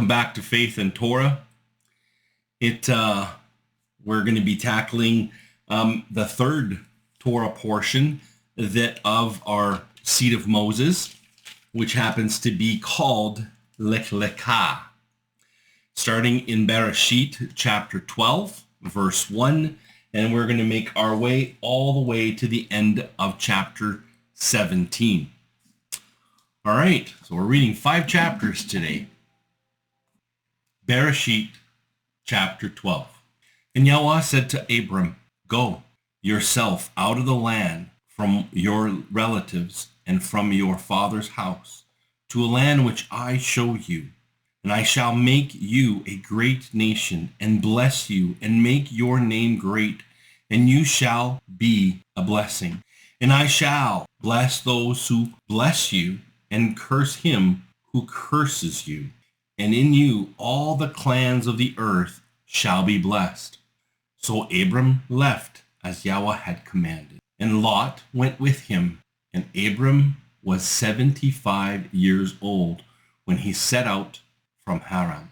Welcome back to Faith and Torah. We're going to be tackling the third Torah portion that of our seed of Moses, which happens to be called Lech Lecha. Starting in Bereshit chapter 12, verse 1, and we're going to make our way all the way to the end of chapter 17. All right, so we're reading 5 chapters today. Bereshit chapter 12. And Yahweh said to Abram, "Go yourself out of the land from your relatives and from your father's house to a land which I show you. And I shall make you a great nation and bless you and make your name great, and you shall be a blessing. And I shall bless those who bless you and curse him who curses you. And in you all the clans of the earth shall be blessed." So Abram left as Yahweh had commanded, and Lot went with him. And Abram was 75 years old when he set out from Haran.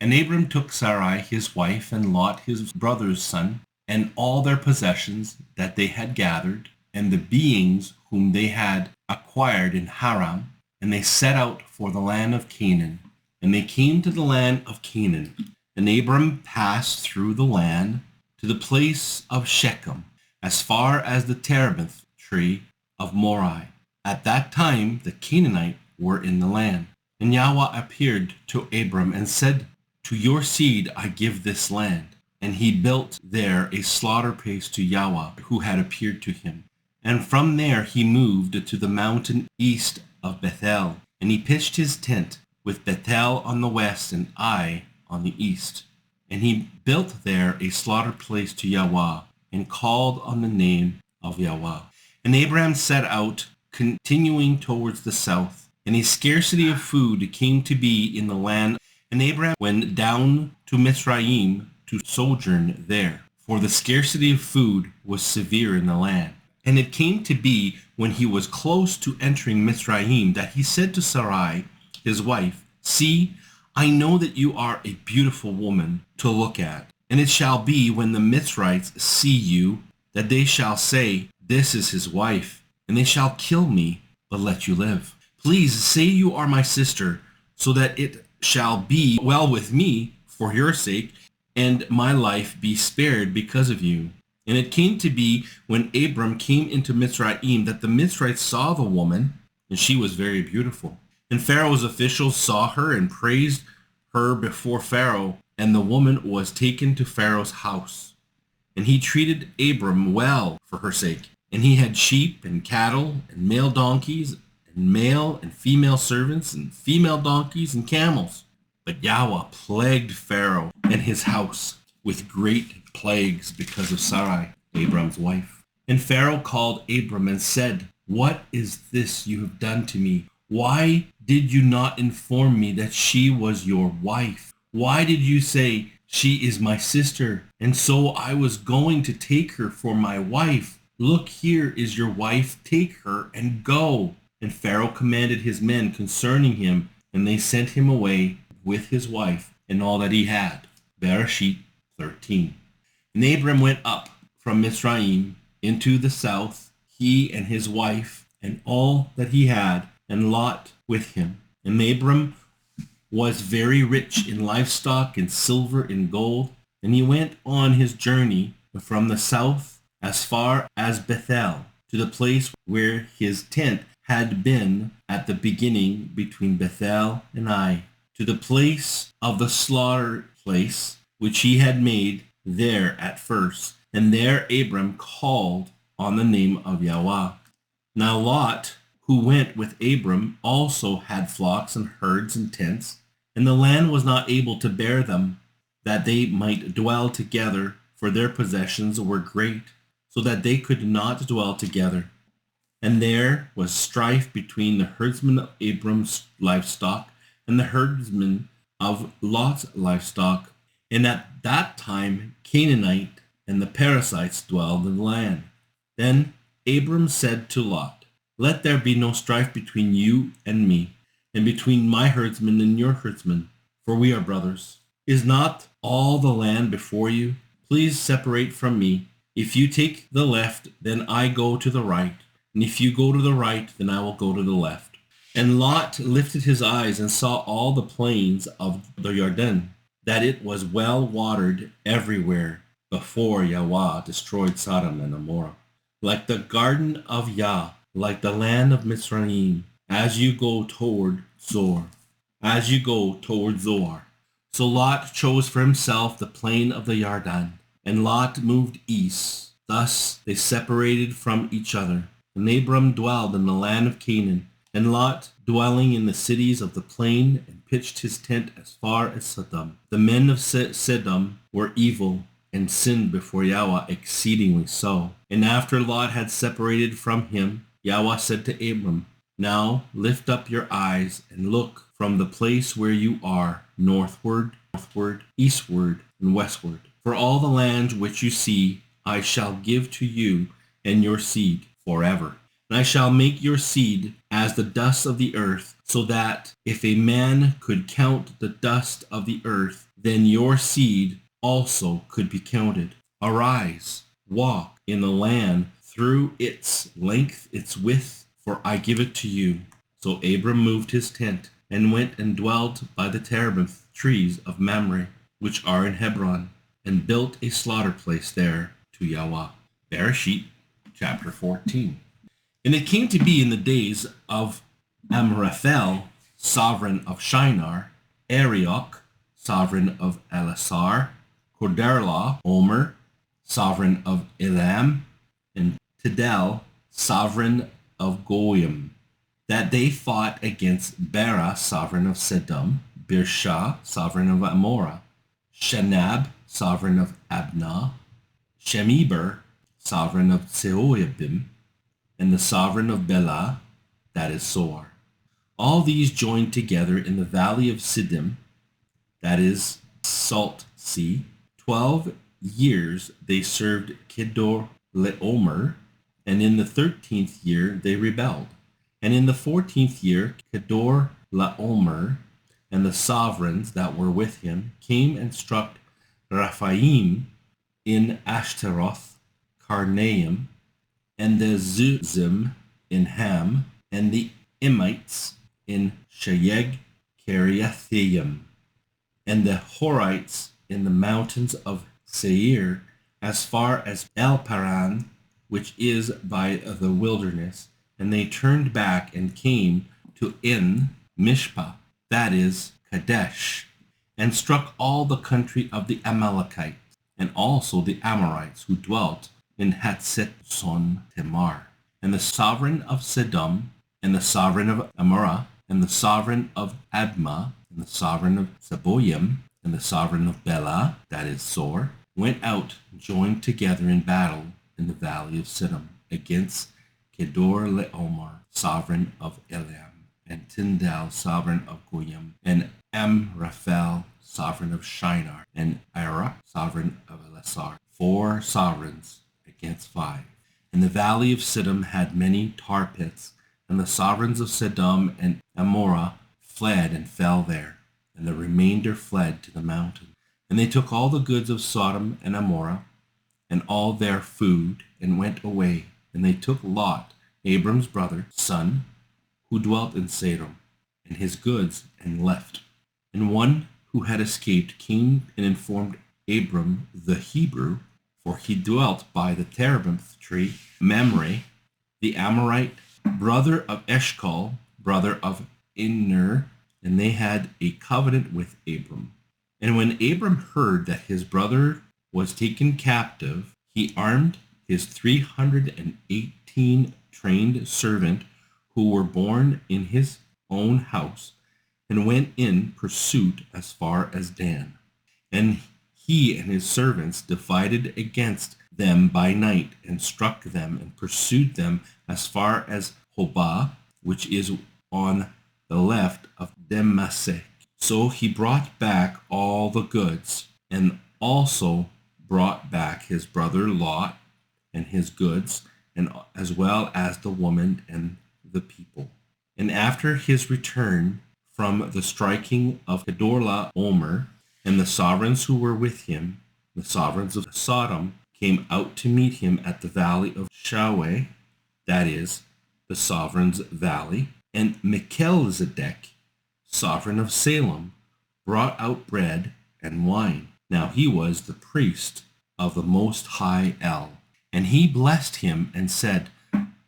And Abram took Sarai his wife, and Lot his brother's son, and all their possessions that they had gathered, and the beings whom they had acquired in Haran, and they set out for the land of Canaan. And they came to the land of Canaan. And Abram passed through the land to the place of Shechem, as far as the terebinth tree of Moreh. At that time the Canaanites were in the land. And Yahweh appeared to Abram and said, "To your seed I give this land." And he built there a slaughter place to Yahweh, who had appeared to him. And from there he moved to the mountain east of Bethel. And he pitched his tent with Bethel on the west and Ai on the east. And he built there a slaughter place to Yahweh, and called on the name of Yahweh. And Abraham set out, continuing towards the south. And a scarcity of food came to be in the land. And Abraham went down to Mizraim to sojourn there, for the scarcity of food was severe in the land. And it came to be, when he was close to entering Mizraim, that he said to Sarai, his wife, "See, I know that you are a beautiful woman to look at. And it shall be, when the Mizrites see you, that they shall say, 'This is his wife,' and they shall kill me, but let you live. Please say you are my sister, so that it shall be well with me for your sake, and my life be spared because of you." And it came to be, when Abram came into Mizraim, that the Mizrites saw the woman, and she was very beautiful. And Pharaoh's officials saw her and praised her before Pharaoh, and the woman was taken to Pharaoh's house. And he treated Abram well for her sake. And he had sheep and cattle and male donkeys and male and female servants and female donkeys and camels. But Yahweh plagued Pharaoh and his house with great plagues because of Sarai, Abram's wife. And Pharaoh called Abram and said, "What is this you have done to me? Why did you not inform me that she was your wife? Why did you say, 'She is my sister'? And so I was going to take her for my wife. Look, here is your wife. Take her and go." And Pharaoh commanded his men concerning him, and they sent him away with his wife and all that he had. Bereshit 13. And Abram went up from Mizraim into the south, he and his wife and all that he had, and Lot with him. And Abram was very rich in livestock, in silver, in gold. And he went on his journey from the south as far as Bethel, to the place where his tent had been at the beginning between Bethel and Ai, to the place of the slaughter place which he had made there at first. And there Abram called on the name of Yahweh. Now Lot, who went with Abram, also had flocks and herds and tents, and the land was not able to bear them, that they might dwell together, for their possessions were great, so that they could not dwell together. And there was strife between the herdsmen of Abram's livestock and the herdsmen of Lot's livestock. And at that time Canaanite and the Perizzites dwelled in the land. Then Abram said to Lot, "Let there be no strife between you and me, and between my herdsmen and your herdsmen. for we are brothers. Is not all the land before you? Please separate from me. If you take the left, then I go to the right, and if you go to the right, then I will go to the left. And Lot lifted his eyes and saw all the plains of the Jordan, that it was well watered everywhere before Yahweh destroyed Sodom and Gomorrah. Like the garden of Yah, like the land of Mizraim, as you go toward Zoar. So Lot chose for himself the plain of the Jordan, and Lot moved east. Thus they separated from each other. And Abram dwelled in the land of Canaan, and Lot dwelling in the cities of the plain, and pitched his tent as far as Sodom. The men of Sodom were evil, and sinned before Yahweh exceedingly so. And after Lot had separated from him, Yahweh said to Abram, Now lift up your eyes and look from the place where you are, northward, eastward, and westward. For all the lands which you see, I shall give to you and your seed forever. And I shall make your seed as the dust of the earth, so that if a man could count the dust of the earth, then your seed also could be counted. Arise, walk in the land through its length, its width, for I give it to you. So Abram moved his tent, and went and dwelt by the terebinth trees of Mamre, which are in Hebron, and built a slaughter place there to Yahweh. Bereshit, chapter 14. And it came to be in the days of Amraphel, sovereign of Shinar, Arioch, sovereign of Elasar, Corderla, Omer, sovereign of Elam, and Tidal, sovereign of Goyim, that they fought against Bera, sovereign of Sedom, Birsha, sovereign of Amorah, Shenab, sovereign of Abna, Shemeber, sovereign of Seoyabim, and the sovereign of Bela, that is Soar. All these joined together in the valley of Siddim, that is Salt Sea. 12 years they served Kedor Laomer, and in the 13th year they rebelled. And in the 14th year Kedor Laomer and the sovereigns that were with him came and struck Rephaim in Ashtaroth, Karnaim, and the Zuzim in Ham, and the Emites in Shayeg Kiriathaim, and the Horites in the mountains of Seir, as far as El Paran, which is by the wilderness. And they turned back and came to En Mishpah, that is Kadesh, and struck all the country of the Amalekites, and also the Amorites who dwelt in Hatzet-son Tamar, and the sovereign of Sedom, and the sovereign of Amorah, and the sovereign of Admah, and the sovereign of Seboyim, and the sovereign of Bela, that is Zor, went out and joined together in battle in the valley of Siddim against Kedor Laomer, sovereign of Elam, and Tyndal, sovereign of Goyim, and Amraphel, sovereign of Shinar, and Ira, sovereign of Elasar. 4 sovereigns against 5. And the valley of Siddim had many tar pits, and the sovereigns of Sedom and Amorah fled and fell there, and the remainder fled to the mountain. And they took all the goods of Sodom and Amorah, and all their food, and went away. And they took Lot, Abram's brother, son, who dwelt in Sodom, and his goods, and left. And one who had escaped came and informed Abram the Hebrew, for he dwelt by the terebinth tree, Mamre, the Amorite, brother of Eshcol, brother of Aner, and they had a covenant with Abram. And when Abram heard that his brother was taken captive, he armed his 318 trained servants who were born in his own house, and went in pursuit as far as Dan. And he and his servants divided against them by night, and struck them, and pursued them as far as Hobah, which is on the left of Damascus. So he brought back all the goods, and also brought back his brother Lot and his goods, and as well as the woman and the people. And after his return from the striking of Kedorlaomer, and the sovereigns who were with him, the sovereigns of Sodom, came out to meet him at the valley of Shaweh, that is, the sovereign's valley, and Melchizedek, sovereign of Salem, brought out bread and wine. Now he was the priest of the Most High El, and he blessed him and said,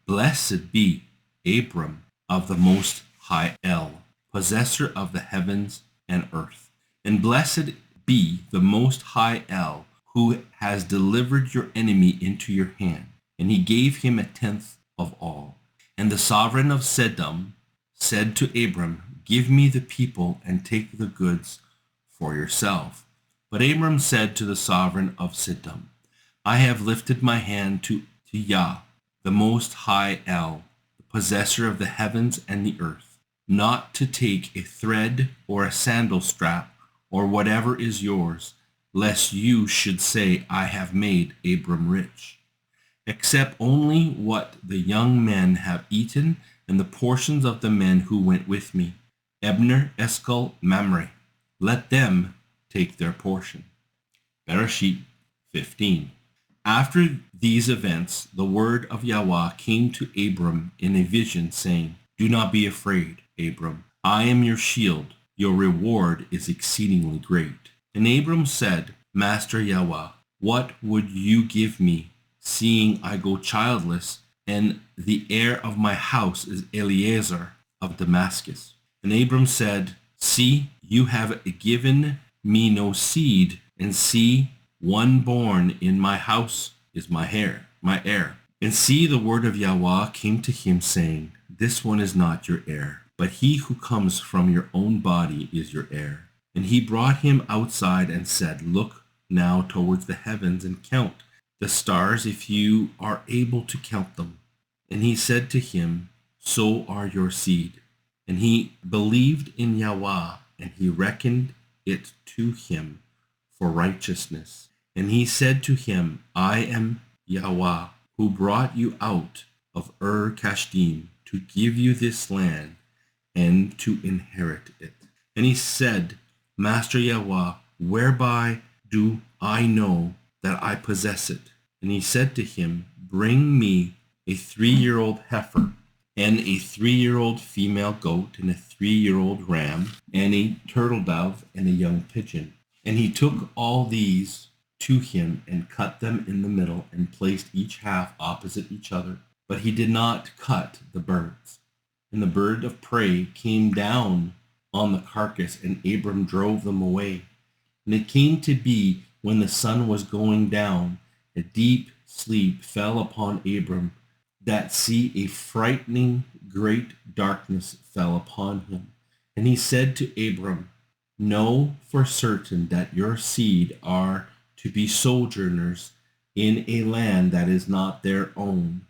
Blessed be Abram of the Most High El, possessor of the heavens and earth. And blessed be the Most High El, who has delivered your enemy into your hand. And he gave him a tenth of all. And the sovereign of Sodom said to Abram, Give me the people and take the goods for yourself. But Abram said to the sovereign of Sodom, I have lifted my hand to Yah, the Most High El, the possessor of the heavens and the earth, not to take a thread or a sandal strap or whatever is yours, lest you should say, I have made Abram rich, except only what the young men have eaten and the portions of the men who went with me, Ebner, Eshcol, Mamre. Let them take their portion. Bereshit 15. After these events, the word of Yahweh came to Abram in a vision, saying, Do not be afraid, Abram. I am your shield. Your reward is exceedingly great. And Abram said, Master Yahweh, what would you give me, seeing I go childless, and the heir of my house is Eliezer of Damascus? And Abram said, See, you have given me no seed, and see, one born in my house is my heir. And see, the word of Yahweh came to him, saying, This one is not your heir, but he who comes from your own body is your heir. And he brought him outside and said, Look now towards the heavens and count the stars, if you are able to count them. And he said to him, So are your seed. And he believed in Yahweh, and he reckoned it to him for righteousness. And he said to him, I am Yahweh, who brought you out of Kasdim to give you this land and to inherit it. And he said, Master Yahweh, whereby do I know that I possess it? And he said to him, Bring me a 3-year-old heifer, and a 3-year-old female goat, and a 3-year-old ram, and a turtle dove, and a young pigeon. And he took all these to him and cut them in the middle and placed each half opposite each other. But he did not cut the birds. And the bird of prey came down on the carcass, and Abram drove them away. And it came to be, when the sun was going down, a deep sleep fell upon Abram, that a frightening great darkness fell upon him. And he said to Abram, Know for certain that your seed are to be sojourners in a land that is not their own,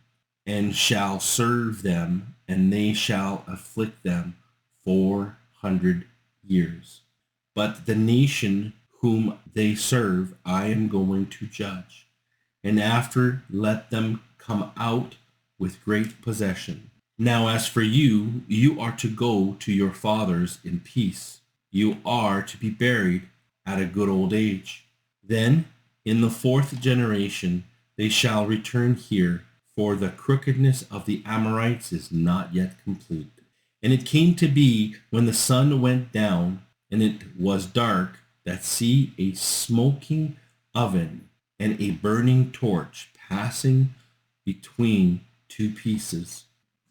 and shall serve them, and they shall afflict them 400 years. But the nation whom they serve I am going to judge, and after let them come out with great possession. Now as for you, you are to go to your fathers in peace. You are to be buried at a good old age. Then, in the 4th generation, they shall return here, for the crookedness of the Amorites is not yet complete. And it came to be, when the sun went down, and it was dark, that a smoking oven and a burning torch passing between 2 pieces.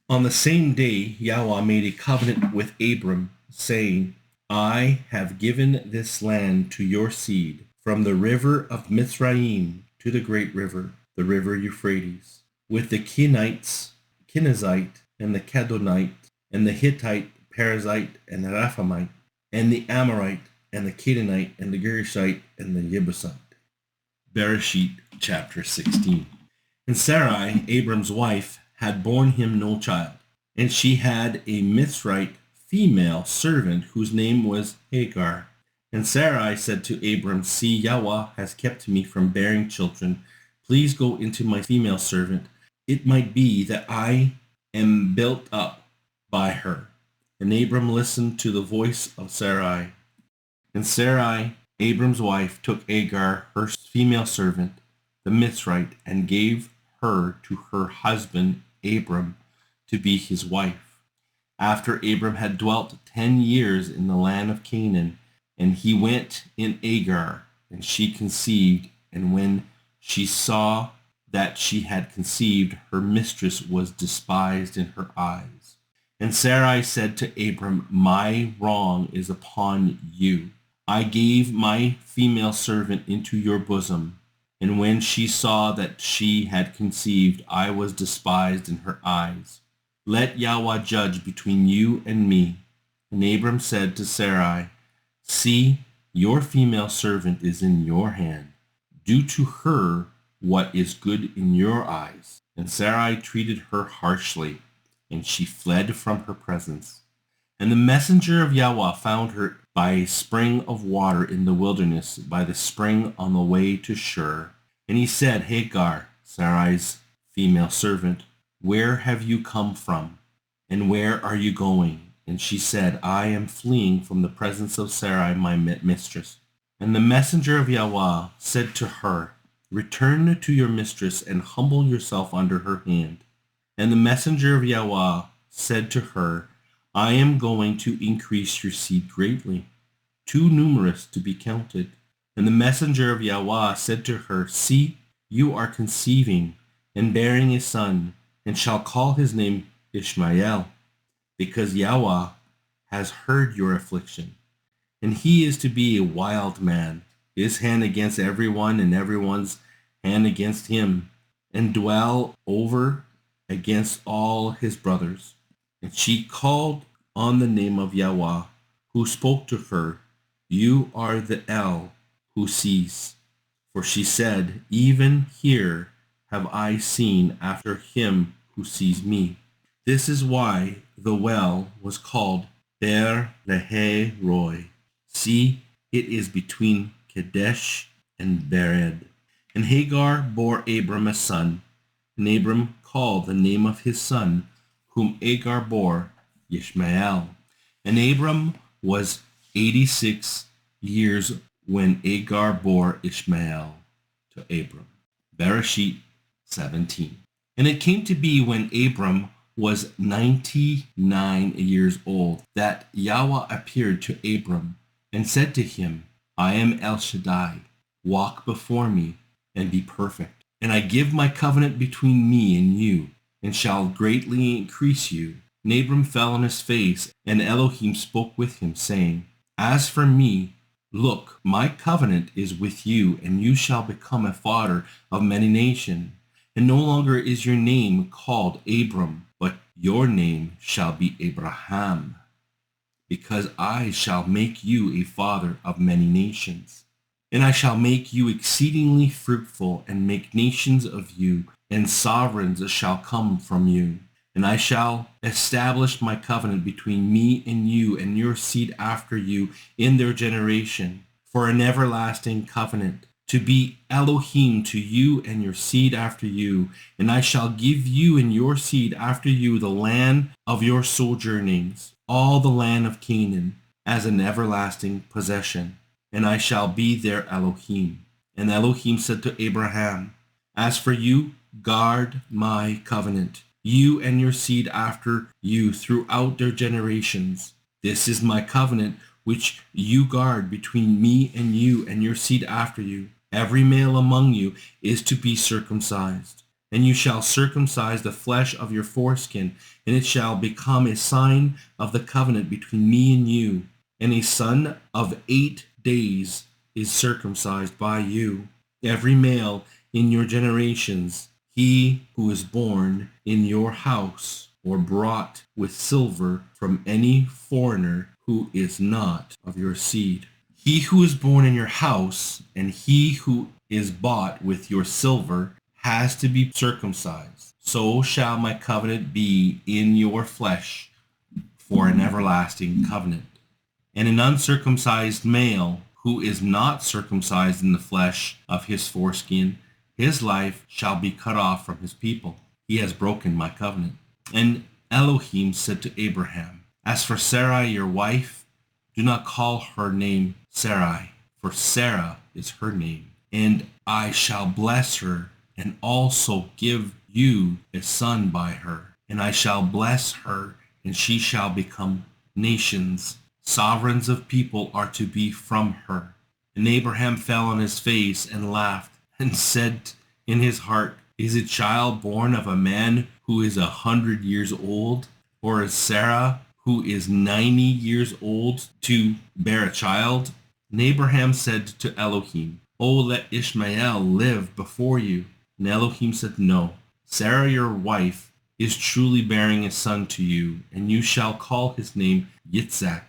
On the same day, Yahweh made a covenant with Abram, saying, I have given this land to your seed, from the river of Mizraim to the great river, the river Euphrates, with the Kenizzite, and the Kadonite, and the Hittite, Perizzite, and the Raphamite, and the Amorite, and the Canaanite, and the Girishite, and the Jebusite. Bereshit chapter 16. And Sarai, Abram's wife, had borne him no child, and she had a Mizrite female servant whose name was Hagar. And Sarai said to Abram, See, Yahweh has kept me from bearing children. Please go into my female servant. It might be that I am built up by her. And Abram listened to the voice of Sarai. And Sarai, Abram's wife, took Agar, her female servant, the Mitzrite, and gave her to her husband Abram to be his wife. After Abram had dwelt 10 years in the land of Canaan, and he went in Agar, and she conceived, and when she saw that she had conceived, her mistress was despised in her eyes. And Sarai said to Abram, my wrong is upon you. I gave my female servant into your bosom, and when she saw that she had conceived, I was despised in her eyes. Let Yahweh judge between you and me. And Abram said to Sarai, see, your female servant is in your hand. Do to her what is good in your eyes. And Sarai treated her harshly, and she fled from her presence. And the messenger of Yahweh found her by a spring of water in the wilderness, by the spring on the way to Shur. And he said, Hagar, Sarai's female servant, where have you come from? And where are you going? And she said, I am fleeing from the presence of Sarai, my mistress. And the messenger of Yahweh said to her, return to your mistress and humble yourself under her hand. And the messenger of Yahweh said to her, I am going to increase your seed greatly, too numerous to be counted. And the messenger of Yahweh said to her, see, you are conceiving and bearing a son, and shall call his name Ishmael, because Yahweh has heard your affliction. And he is to be a wild man, his hand against everyone and everyone's hand against him, and dwell over against all his brothers. And she called on the name of Yahweh, who spoke to her, you are the El who sees. For she said, even here have I seen after him who sees me. This is why the well was called Ber Lehe Roi. See, it is between Kadesh and Bered. And Hagar bore Abram a son, and Abram called the name of his son, whom Hagar bore, Ishmael. And Abram was 86 years when Hagar bore Ishmael to Abram. Bereshit 17. And it came to be when Abram was 99 years old that Yahweh appeared to Abram and said to him, I am El Shaddai, walk before me and be perfect. And I give my covenant between me and you, and shall greatly increase you. And Abram fell on his face, and Elohim spoke with him, saying, as for me, look, my covenant is with you, and you shall become a father of many nations. And no longer is your name called Abram, but your name shall be Abraham, because I shall make you a father of many nations. And I shall make you exceedingly fruitful, and make nations of you, and sovereigns shall come from you. And I shall establish my covenant between me and you and your seed after you in their generation, for an everlasting covenant, to be Elohim to you and your seed after you. And I shall give you and your seed after you the land of your sojournings, all the land of Canaan, as an everlasting possession. And I shall be their Elohim. And Elohim said to Abraham, as for you, guard my covenant, you and your seed after you throughout their generations. This is my covenant which you guard between me and you and your seed after you. Every male among you is to be circumcised, and you shall circumcise the flesh of your foreskin, and it shall become a sign of the covenant between me and you. And a son of 8 days is circumcised by you, every male in your generations. He who is born in your house or brought with silver from any foreigner who is not of your seed. He who is born in your house and he who is bought with your silver has to be circumcised. So shall my covenant be in your flesh for an everlasting covenant. And an uncircumcised male who is not circumcised in the flesh of his foreskin, his life shall be cut off from his people. He has broken my covenant. And Elohim said to Abraham, As for Sarai your wife, do not call her name Sarai, for Sarah is her name. And I shall bless her, and also give you a son by her. And I shall bless her, and she shall become nations. Sovereigns of people are to be from her. And Abraham fell on his face and laughed, and said in his heart, Is a child born of a man who is 100 years old? Or is Sarah, who is 90 years old, to bear a child? And Abraham said to Elohim, Oh, let Ishmael live before you. And Elohim said, No, Sarah your wife is truly bearing a son to you, and you shall call his name Yitzhak.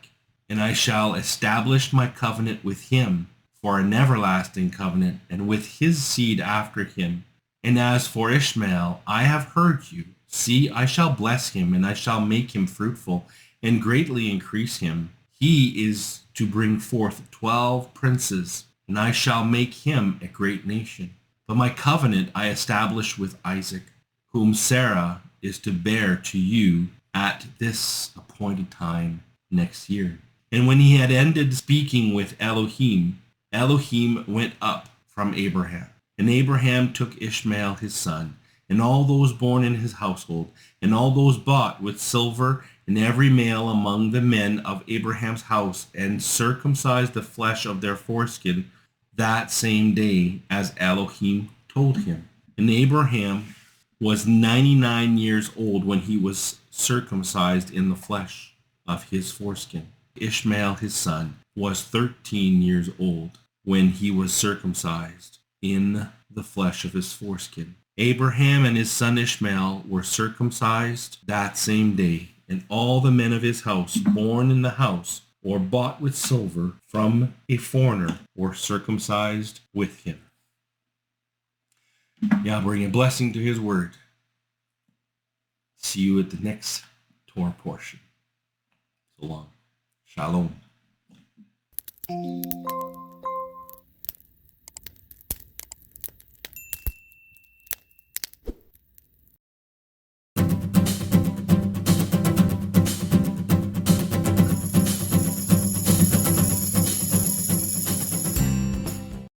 And I shall establish my covenant with him for an everlasting covenant, and with his seed after him. And as for Ishmael, I have heard you. See, I shall bless him, and I shall make him fruitful, and greatly increase him. He is to bring forth 12 princes, and I shall make him a great nation. But my covenant I establish with Isaac, whom Sarah is to bear to you at this appointed time next year. And when he had ended speaking with Elohim, Elohim went up from Abraham. And Abraham took Ishmael his son, and all those born in his household, and all those bought with silver, and every male among the men of Abraham's house, and circumcised the flesh of their foreskin that same day, as Elohim told him. And Abraham was 99 years old when he was circumcised in the flesh of his foreskin. Ishmael his son was 13 years old when he was circumcised in the flesh of his foreskin. Abraham and his son Ishmael were circumcised that same day, and all the men of his house born in the house or bought with silver from a foreigner were circumcised with him. Yeah, bring a blessing to his word. See you at the next Torah portion. So long. Shalom.